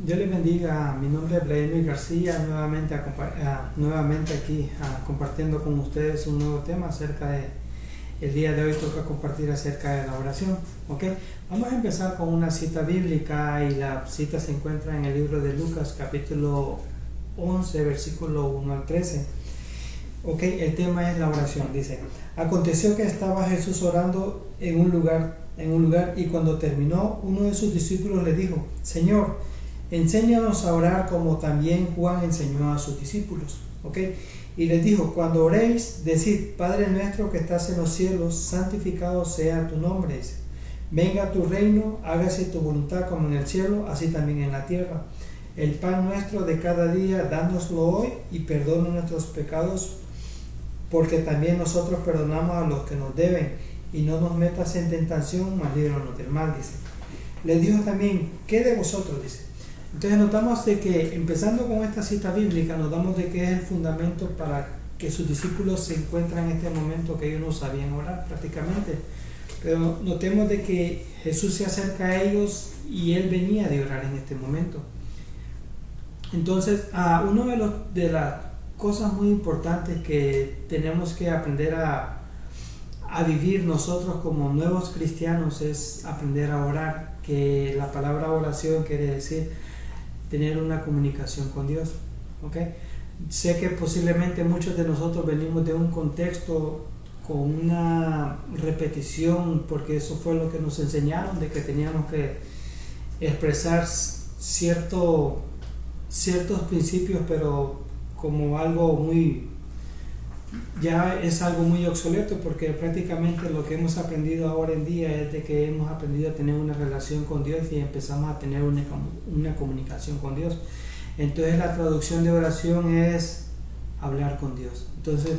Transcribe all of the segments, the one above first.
Dios les bendiga, mi nombre es Vladimir García, nuevamente aquí compartiendo con ustedes un nuevo tema acerca de, el día de hoy toca compartir acerca de la oración, ¿ok? Vamos a empezar con una cita bíblica y la cita se encuentra en el libro de Lucas capítulo 11, versículo 1 al 13, ¿ok? El tema es la oración, dice: aconteció que estaba Jesús orando en un lugar y cuando terminó, uno de sus discípulos le dijo: Señor, enséñanos a orar como también Juan enseñó a sus discípulos. ¿Ok? Y les dijo: cuando oréis, decid: Padre nuestro que estás en los cielos, santificado sea tu nombre. Venga tu reino, hágase tu voluntad como en el cielo, así también en la tierra. El pan nuestro de cada día, dánoslo hoy, y perdona nuestros pecados, porque también nosotros perdonamos a los que nos deben, y no nos metas en tentación, mas líbranos del mal, dice. Les dijo también: ¿qué de vosotros? Dice. Entonces notamos de que, empezando con esta cita bíblica, nos damos de que es el fundamento para que sus discípulos se encuentran en este momento que ellos no sabían orar prácticamente. Pero notemos de que Jesús se acerca a ellos y Él venía de orar en este momento. Entonces, una de las cosas muy importantes que tenemos que aprender a vivir nosotros como nuevos cristianos es aprender a orar, que la palabra oración quiere decir tener una comunicación con Dios. ¿Okay? Sé que posiblemente muchos de nosotros venimos de un contexto con una repetición, porque eso fue lo que nos enseñaron, de que teníamos que expresar ciertos principios, pero como algo muy, ya es algo muy obsoleto, porque prácticamente lo que hemos aprendido ahora en día es de que hemos aprendido a tener una relación con Dios y empezamos a tener una comunicación con Dios. Entonces la traducción de oración es hablar con Dios. Entonces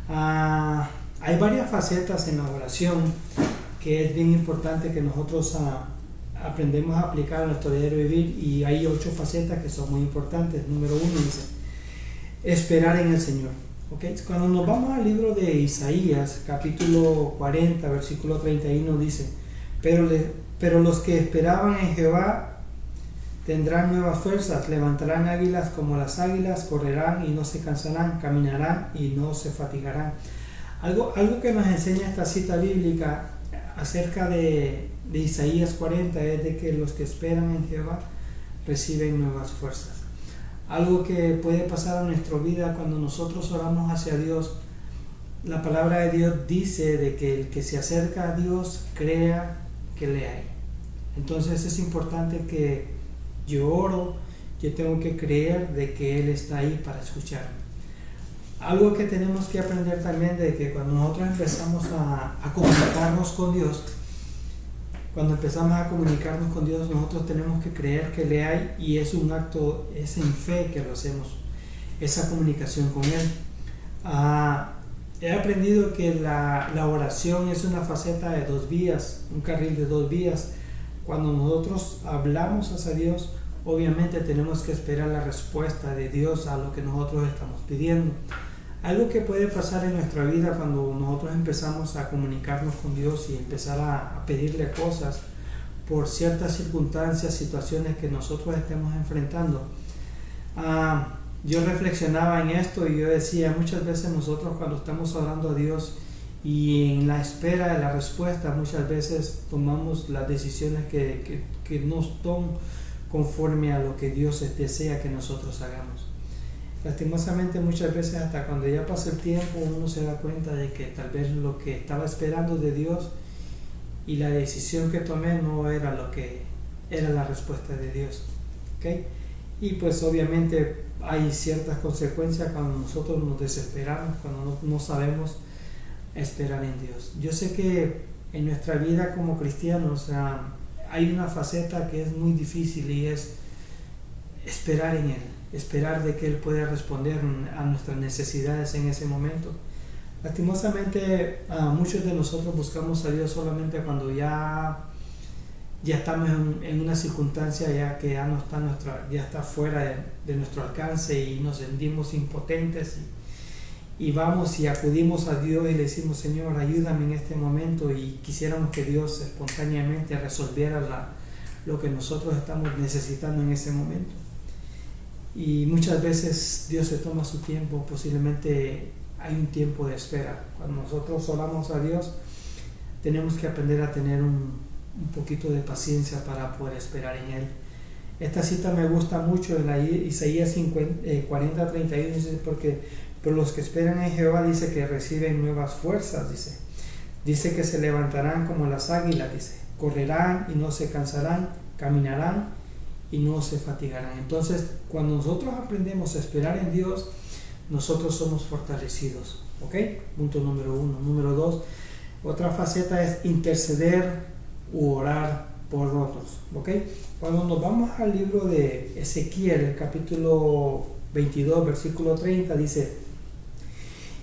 hay varias facetas en la oración que es bien importante que nosotros aprendemos a aplicar a nuestro diario vivir, y hay 8 facetas que son muy importantes. Número 1 dice: esperar en el Señor. Okay. Cuando nos vamos al libro de Isaías, capítulo 40, versículo 31, dice: pero los que esperaban en Jehová tendrán nuevas fuerzas, levantarán águilas como las águilas, correrán y no se cansarán, caminarán y no se fatigarán. Algo que nos enseña esta cita bíblica acerca de Isaías 40 es de que los que esperan en Jehová reciben nuevas fuerzas. Algo que puede pasar en nuestra vida cuando nosotros oramos hacia Dios, la palabra de Dios dice de que el que se acerca a Dios crea que le hay. Entonces es importante que yo oro, yo tengo que creer de que Él está ahí para escucharme. Algo que tenemos que aprender también de que cuando nosotros empezamos a comunicarnos con Dios, nosotros tenemos que creer que le hay, y es un acto, es en fe que lo hacemos, esa comunicación con Él. He aprendido que la oración es una faceta de 2 vías, un carril de 2 vías. Cuando nosotros hablamos hacia Dios, obviamente tenemos que esperar la respuesta de Dios a lo que nosotros estamos pidiendo. Algo que puede pasar en nuestra vida cuando nosotros empezamos a comunicarnos con Dios y empezar a pedirle cosas por ciertas circunstancias, situaciones que nosotros estemos enfrentando. Yo reflexionaba en esto y yo decía, muchas veces nosotros cuando estamos orando a Dios y en la espera de la respuesta, muchas veces tomamos las decisiones que no son conforme a lo que Dios desea que nosotros hagamos. Lastimosamente muchas veces hasta cuando ya pasa el tiempo uno se da cuenta de que tal vez lo que estaba esperando de Dios y la decisión que tomé no era lo que era la respuesta de Dios. ¿Okay? Y pues obviamente hay ciertas consecuencias cuando nosotros nos desesperamos, cuando no sabemos esperar en Dios. Yo sé que en nuestra vida como cristianos hay una faceta que es muy difícil, y es esperar en Él, esperar de que Él pueda responder a nuestras necesidades en ese momento. Lastimosamente muchos de nosotros buscamos a Dios solamente cuando ya estamos en una circunstancia ya que ya está fuera de nuestro alcance y nos sentimos impotentes, y vamos y acudimos a Dios y le decimos: Señor, ayúdame en este momento, y quisiéramos que Dios espontáneamente resolviera lo que nosotros estamos necesitando en ese momento. Y muchas veces Dios se toma su tiempo, posiblemente hay un tiempo de espera. Cuando nosotros oramos a Dios, tenemos que aprender a tener un poquito de paciencia para poder esperar en Él. Esta cita me gusta mucho en la Isaías 40:31, dice, porque pero los que esperan en Jehová, dice que reciben nuevas fuerzas, dice que se levantarán como las águilas, dice, correrán y no se cansarán, caminarán y no se fatigarán. Entonces, cuando nosotros aprendemos a esperar en Dios, nosotros somos fortalecidos, ¿ok? Punto número 1. Número 2, otra faceta es interceder u orar por otros, ¿ok? Cuando nos vamos al libro de Ezequiel, el capítulo 22, versículo 30, dice: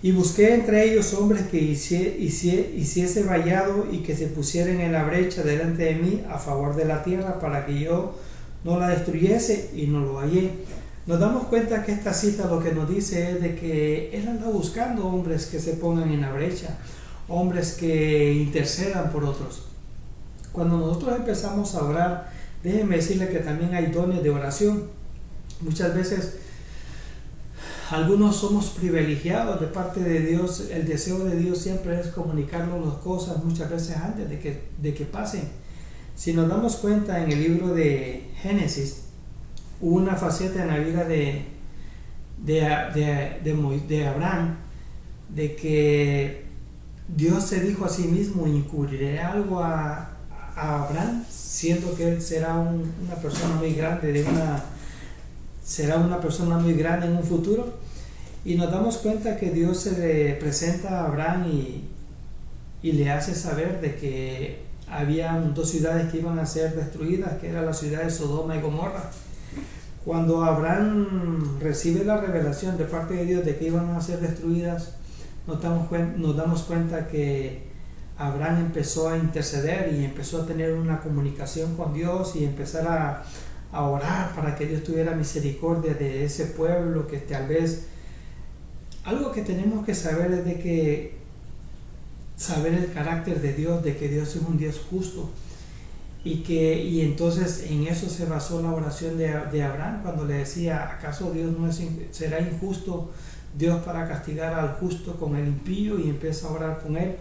y busqué entre ellos hombres que hiciese vallado y que se pusieren en la brecha delante de mí a favor de la tierra para que yo no la destruyese, y no lo hallé. Nos damos cuenta que esta cita lo que nos dice es de que Él anda buscando hombres que se pongan en la brecha, hombres que intercedan por otros. Cuando nosotros empezamos a orar, déjenme decirle que también hay dones de oración. Muchas veces algunos somos privilegiados de parte de Dios. El deseo de Dios siempre es comunicarnos las cosas muchas veces antes de que pasen. Si nos damos cuenta, en el libro de Génesis hubo una faceta en la vida de Abraham, de que Dios se dijo a sí mismo: encubriré algo a Abraham, siendo que él será una persona muy grande, será una persona muy grande en un futuro. Y nos damos cuenta que Dios se le presenta a Abraham y le hace saber de que habían 2 ciudades que iban a ser destruidas, que eran la ciudad de Sodoma y Gomorra. Cuando Abraham recibe la revelación de parte de Dios de que iban a ser destruidas, nos damos cuenta que Abraham empezó a interceder y empezó a tener una comunicación con Dios y empezar a orar para que Dios tuviera misericordia de ese pueblo. Que tal vez algo que tenemos que saber es de que saber el carácter de Dios, de que Dios es un Dios justo, y entonces en eso se basó la oración de Abraham cuando le decía: ¿acaso Dios será injusto Dios para castigar al justo con el impío? Y empieza a orar con él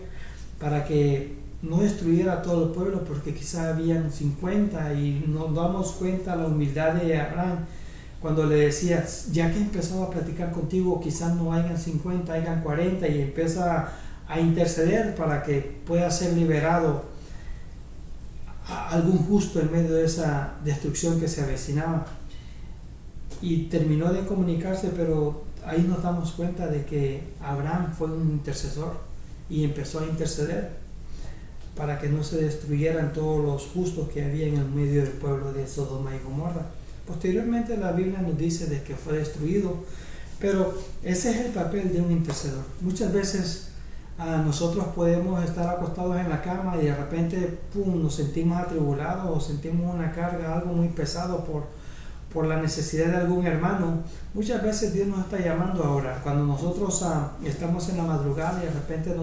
para que no destruyera a todo el pueblo, porque quizá habían 50, y nos damos cuenta la humildad de Abraham cuando le decía: ya que he empezado a platicar contigo, quizás no hayan 50, hayan 40, y empieza a interceder para que pueda ser liberado a algún justo en medio de esa destrucción que se avecinaba. Y terminó de comunicarse, pero ahí nos damos cuenta de que Abraham fue un intercesor y empezó a interceder para que no se destruyeran todos los justos que había en el medio del pueblo de Sodoma y Gomorra. Posteriormente la Biblia nos dice de que fue destruido, pero ese es el papel de un intercesor. Muchas veces nosotros podemos estar acostados en la cama y de repente nos sentimos atribulados o sentimos una carga, algo muy pesado por la necesidad de algún hermano. Muchas veces Dios nos está llamando ahora. Cuando nosotros estamos en la madrugada y de repente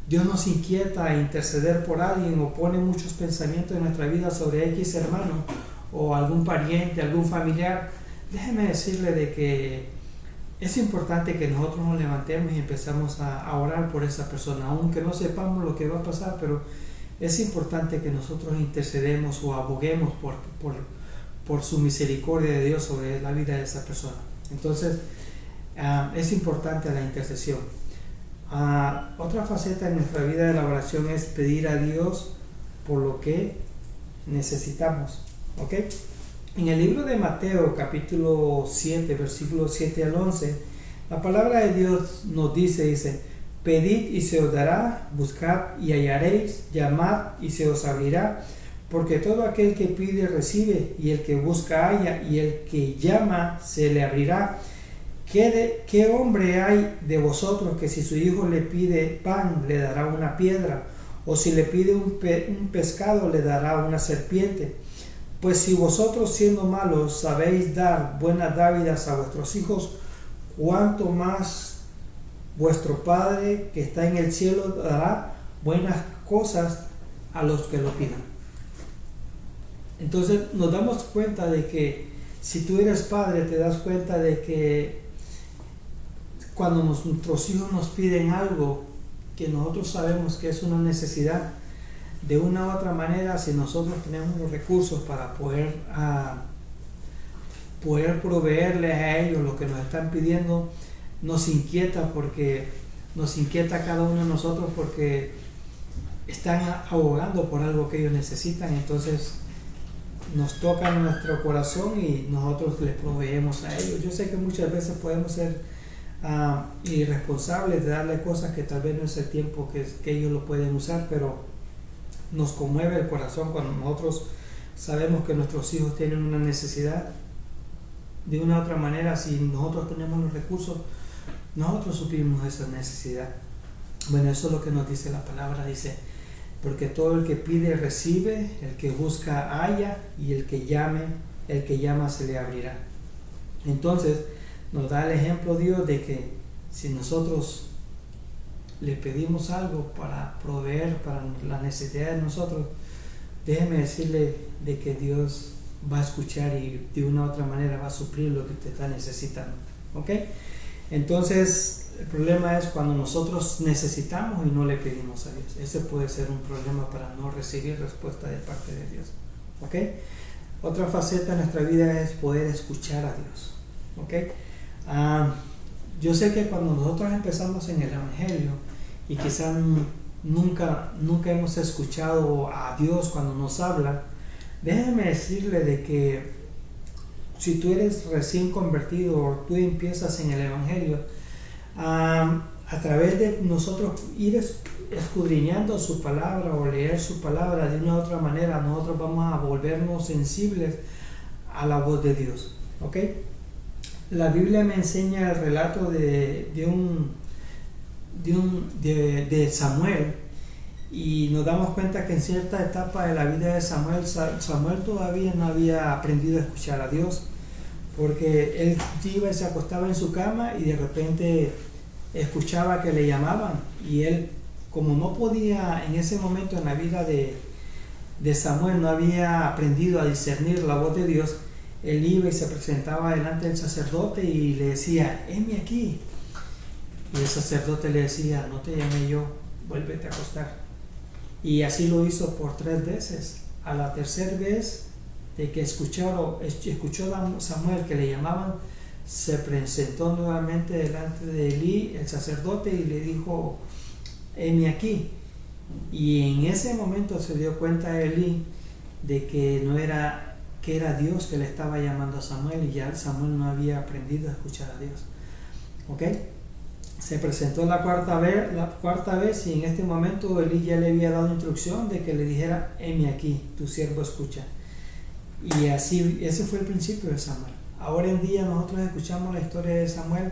Dios nos inquieta a interceder por alguien, o pone muchos pensamientos en nuestra vida sobre X hermano o algún pariente, algún familiar, déjeme decirle de que es importante que nosotros nos levantemos y empezamos a orar por esa persona, aunque no sepamos lo que va a pasar, pero es importante que nosotros intercedemos o aboguemos por su misericordia de Dios sobre la vida de esa persona. Entonces es importante la intercesión. Otra faceta en nuestra vida de la oración es pedir a Dios por lo que necesitamos, ¿ok? En el libro de Mateo, capítulo 7, versículos 7 al 11, la palabra de Dios nos dice: pedid y se os dará, buscad y hallaréis, llamad y se os abrirá, porque todo aquel que pide recibe, y el que busca halla, y el que llama se le abrirá. ¿Qué hombre hay de vosotros que si su hijo le pide pan le dará una piedra? ¿O si le pide un pescado le dará una serpiente? Pues si vosotros, siendo malos, sabéis dar buenas dádivas a vuestros hijos, cuánto más vuestro Padre que está en el cielo dará buenas cosas a los que lo pidan. Entonces nos damos cuenta de que si tú eres padre, te das cuenta de que cuando nuestros hijos nos piden algo que nosotros sabemos que es una necesidad, de una u otra manera, si nosotros tenemos los recursos para poder proveerles a ellos lo que nos están pidiendo, nos inquieta a cada uno de nosotros porque están abogando por algo que ellos necesitan. Entonces nos toca en nuestro corazón y nosotros les proveemos a ellos. Yo sé que muchas veces podemos ser irresponsables de darle cosas que tal vez no es el tiempo que ellos lo pueden usar, pero nos conmueve el corazón cuando nosotros sabemos que nuestros hijos tienen una necesidad. De una u otra manera, si nosotros tenemos los recursos, nosotros suplimos esa necesidad. Bueno, eso es lo que nos dice la palabra. Dice: porque todo el que pide recibe, el que busca halla, y el que llama se le abrirá. Entonces nos da el ejemplo Dios de que si nosotros le pedimos algo para proveer para la necesidad de nosotros, déjeme decirle de que Dios va a escuchar y de una u otra manera va a suplir lo que usted está necesitando. ¿Ok? Entonces el problema es cuando nosotros necesitamos y no le pedimos a Dios. Ese puede ser un problema para no recibir respuesta de parte de Dios. ¿Ok? Otra faceta de nuestra vida es poder escuchar a Dios. ¿Ok? Yo sé que cuando nosotros empezamos en el Evangelio y quizás nunca hemos escuchado a Dios cuando nos habla, déjeme decirle de que si tú eres recién convertido o tú empiezas en el Evangelio, a través de nosotros ir escudriñando su palabra o leer su palabra de una u otra manera, nosotros vamos a volvernos sensibles a la voz de Dios. ¿Ok? La Biblia me enseña el relato de Samuel, y nos damos cuenta que en cierta etapa de la vida de Samuel todavía no había aprendido a escuchar a Dios, porque él iba y se acostaba en su cama y de repente escuchaba que le llamaban, y él, como no podía en ese momento en la vida de Samuel, no había aprendido a discernir la voz de Dios, él iba y se presentaba delante del sacerdote y le decía: heme aquí. Y el sacerdote le decía: no te llamé yo, vuélvete a acostar. Y así lo hizo por 3 veces. A la tercera vez de que escuchó Samuel que le llamaban, se presentó nuevamente delante de Elí, el sacerdote, y le dijo: heme aquí. Y en ese momento se dio cuenta Elí de que era Dios que le estaba llamando a Samuel, y ya Samuel no había aprendido a escuchar a Dios. ¿Ok? Se presentó la cuarta vez, y en este momento Elí ya le había dado instrucción de que le dijera: heme aquí, tu siervo escucha. Y así, ese fue el principio de Samuel. Ahora en día nosotros escuchamos la historia de Samuel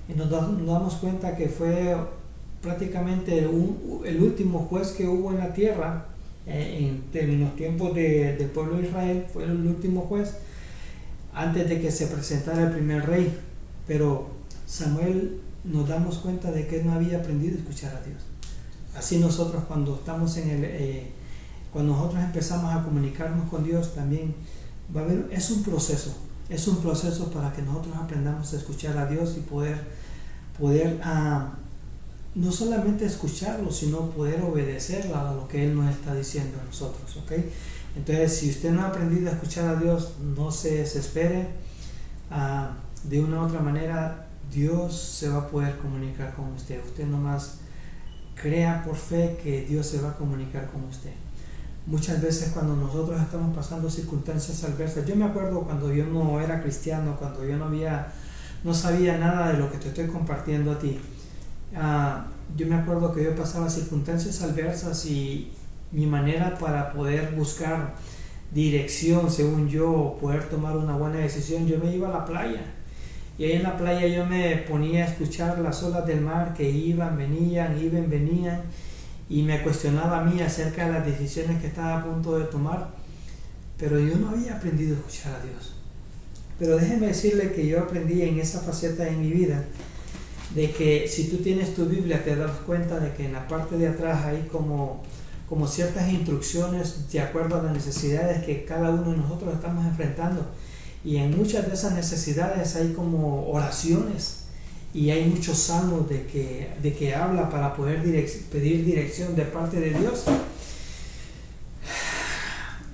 y nos damos cuenta que fue prácticamente el último juez que hubo en la tierra. En los tiempos del pueblo de Israel fue el último juez antes de que se presentara el primer rey. Pero Samuel, nos damos cuenta de que él no había aprendido a escuchar a Dios. Así nosotros cuando nosotros empezamos a comunicarnos con Dios, también es un proceso para que nosotros aprendamos a escuchar a Dios y poder no solamente escucharlo, sino poder obedecerlo a lo que Él nos está diciendo a nosotros. ¿Ok? Entonces, si usted no ha aprendido a escuchar a Dios, no se desespere. De una u otra manera, Dios se va a poder comunicar con usted. Usted nomás crea por fe que Dios se va a comunicar con usted. Muchas veces cuando nosotros estamos pasando circunstancias adversas, yo me acuerdo cuando yo no era cristiano, cuando yo no sabía nada de lo que te estoy compartiendo a ti. Yo me acuerdo que yo pasaba circunstancias adversas y mi manera para poder buscar dirección, según yo, poder tomar una buena decisión, yo me iba a la playa. Y ahí en la playa yo me ponía a escuchar las olas del mar que iban, venían, y me cuestionaba a mí acerca de las decisiones que estaba a punto de tomar. Pero yo no había aprendido a escuchar a Dios. Pero déjeme decirle que yo aprendí en esa faceta de mi vida de que si tú tienes tu Biblia te das cuenta de que en la parte de atrás hay como como ciertas instrucciones de acuerdo a las necesidades que cada uno de nosotros estamos enfrentando. Y en muchas de esas necesidades hay como oraciones y hay muchos salmos de que habla para poder pedir dirección de parte de Dios.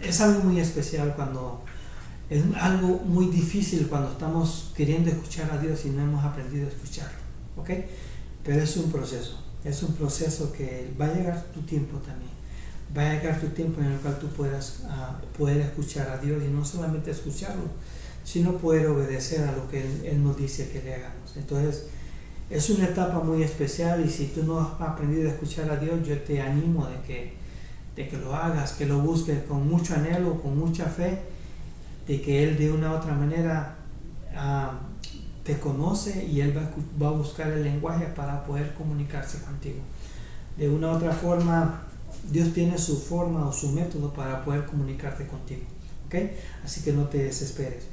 Es algo muy especial es algo muy difícil cuando estamos queriendo escuchar a Dios y no hemos aprendido a escucharlo, ¿ok? Pero es un proceso que va a llegar tu tiempo también. Va a llegar tu tiempo en el cual tú puedas poder escuchar a Dios, y no solamente escucharlo, sino poder obedecer a lo que Él nos dice que le hagamos. Entonces, es una etapa muy especial, y si tú no has aprendido a escuchar a Dios, yo te animo de que lo hagas, que lo busques con mucho anhelo, con mucha fe, de que Él de una u otra manera te conoce, y Él va a buscar el lenguaje para poder comunicarse contigo. De una u otra forma, Dios tiene su forma o su método para poder comunicarte contigo, ¿ok? Así que no te desesperes.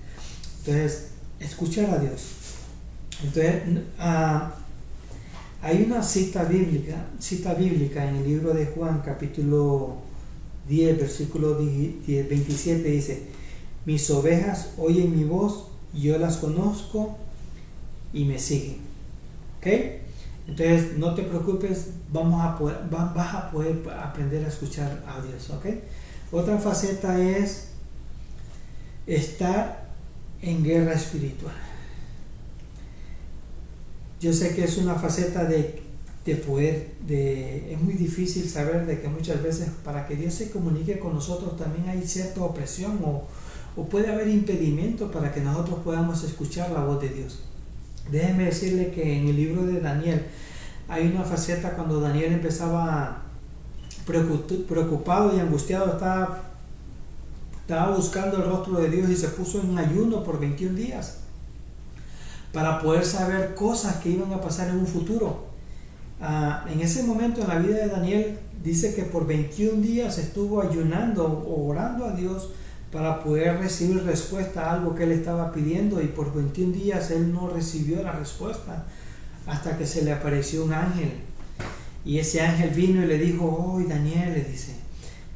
Entonces, escuchar a Dios. Entonces, hay una cita bíblica en el libro de Juan, capítulo 10, versículo 27, dice: mis ovejas oyen mi voz, yo las conozco y me siguen. ¿Ok? Entonces, no te preocupes, vas a poder aprender a escuchar a Dios. ¿Ok? Otra faceta es estar en guerra espiritual. Yo sé que es una faceta de poder, es muy difícil saber de que muchas veces para que Dios se comunique con nosotros también hay cierta opresión, o puede haber impedimento para que nosotros podamos escuchar la voz de Dios. Déjeme decirle que en el libro de Daniel hay una faceta cuando Daniel empezaba preocupado y angustiado, estaba buscando el rostro de Dios, y se puso en ayuno por 21 días para poder saber cosas que iban a pasar en un futuro. En ese momento en la vida de Daniel dice que por 21 días estuvo ayunando o orando a Dios para poder recibir respuesta a algo que él estaba pidiendo, y por 21 días él no recibió la respuesta hasta que se le apareció un ángel, y ese ángel vino y le dijo: oh, Daniel, le dice,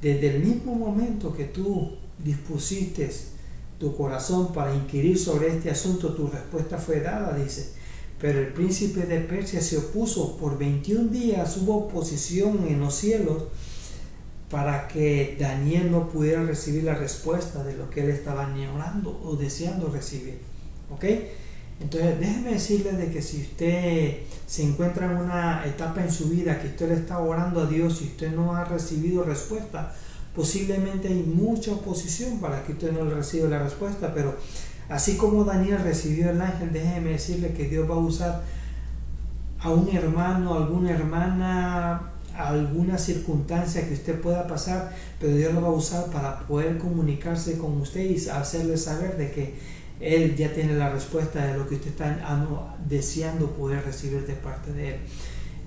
desde el mismo momento que tú dispusiste tu corazón para inquirir sobre este asunto, tu respuesta fue dada, dice, pero el príncipe de Persia se opuso. Por 21 días hubo oposición en los cielos para que Daniel no pudiera recibir la respuesta de lo que él estaba orando o deseando recibir. ¿Ok? Entonces, déjeme decirle de que si usted se encuentra en una etapa en su vida que usted le está orando a Dios y usted no ha recibido respuesta, posiblemente hay mucha oposición para que usted no reciba la respuesta. Pero así como Daniel recibió el ángel, déjeme decirle que Dios va a usar a un hermano, alguna hermana, alguna circunstancia que usted pueda pasar, pero Dios lo va a usar para poder comunicarse con usted y hacerle saber de que Él ya tiene la respuesta de lo que usted está deseando poder recibir de parte de Él.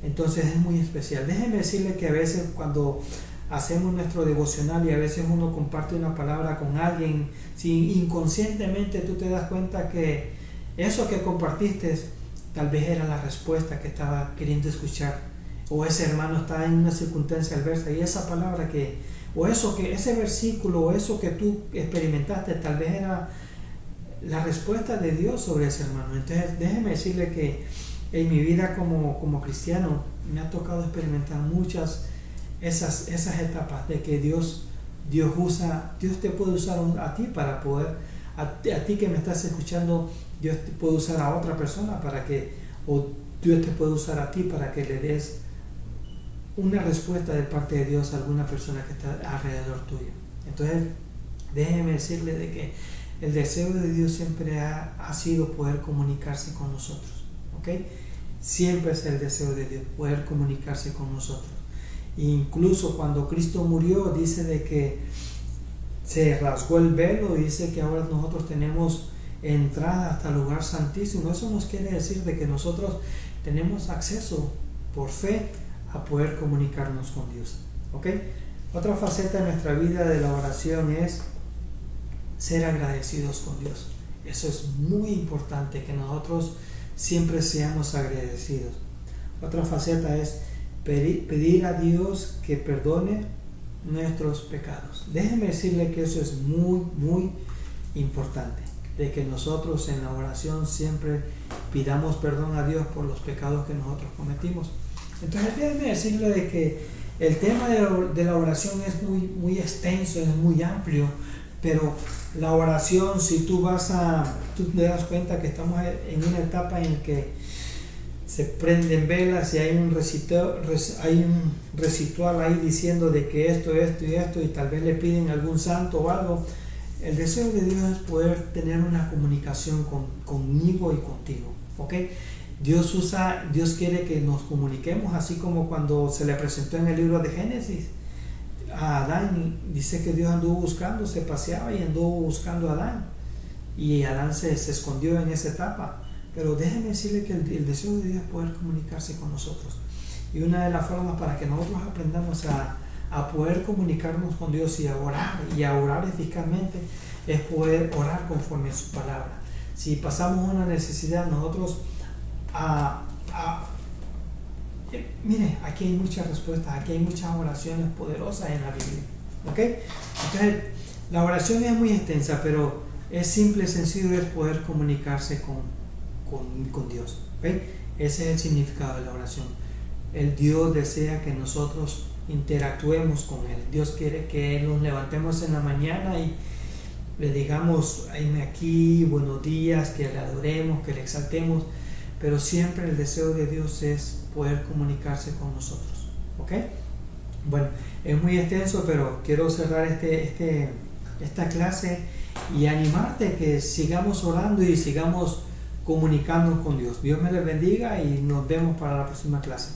Entonces es muy especial. Déjeme decirle que a veces cuando hacemos nuestro devocional y a veces uno comparte una palabra con alguien, si inconscientemente tú te das cuenta que eso que compartiste tal vez era la respuesta que estaba queriendo escuchar, o ese hermano está en una circunstancia adversa, y esa palabra ese versículo o eso que tú experimentaste tal vez era la respuesta de Dios sobre ese hermano. Entonces déjeme decirle que en mi vida como cristiano me ha tocado experimentar muchas esas etapas de que Dios te puede usar a ti para poder, a ti que me estás escuchando, Dios te puede usar a otra persona o Dios te puede usar a ti para que le des una respuesta de parte de Dios a alguna persona que está alrededor tuyo. Entonces, déjeme decirle de que el deseo de Dios siempre ha sido poder comunicarse con nosotros, ¿ok? Siempre es el deseo de Dios, poder comunicarse con nosotros. Incluso cuando Cristo murió, dice de que se rasgó el velo, dice que ahora nosotros tenemos entrada hasta el lugar santísimo. Eso nos quiere decir de que nosotros tenemos acceso por fe a poder comunicarnos con Dios, ¿ok? Otra faceta de nuestra vida de la oración es ser agradecidos con Dios. Eso es muy importante, que nosotros siempre seamos agradecidos. Otra faceta es pedir a Dios que perdone nuestros pecados. Déjeme decirle que eso es muy, muy importante, de que nosotros en la oración siempre pidamos perdón a Dios por los pecados que nosotros cometimos. Entonces déjeme decirle de que el tema de la oración es muy, muy extenso, es muy amplio, pero la oración, si tú te das cuenta que estamos en una etapa en que se prenden velas y hay un recital ahí diciendo de que esto y esto, y tal vez le piden a algún santo o algo. El deseo de Dios es poder tener una comunicación conmigo y contigo, ¿ok? Dios quiere que nos comuniquemos, así como cuando se le presentó en el libro de Génesis a Adán. Dice que Dios anduvo buscando, se paseaba y anduvo buscando a Adán, y Adán se escondió en esa etapa. Pero déjeme decirle que el deseo de Dios es poder comunicarse con nosotros, y una de las formas para que nosotros aprendamos a poder comunicarnos con Dios y a orar eficazmente es poder orar conforme a su palabra. Si pasamos una necesidad, nosotros mire, aquí hay muchas respuestas, aquí hay muchas oraciones poderosas en la Biblia, ¿ok? Entonces, la oración es muy extensa, pero es simple y sencillo, es poder comunicarse con Dios, ¿ok? Ese es el significado de la oración. El Dios desea que nosotros interactuemos con Él. Dios quiere que nos levantemos en la mañana y le digamos: heme aquí, buenos días, que le adoremos, que le exaltemos. Pero siempre el deseo de Dios es poder comunicarse con nosotros, ¿ok? Bueno, es muy extenso, pero quiero cerrar esta clase y animarte que sigamos orando y sigamos comunicándonos con Dios. Dios me les bendiga y nos vemos para la próxima clase.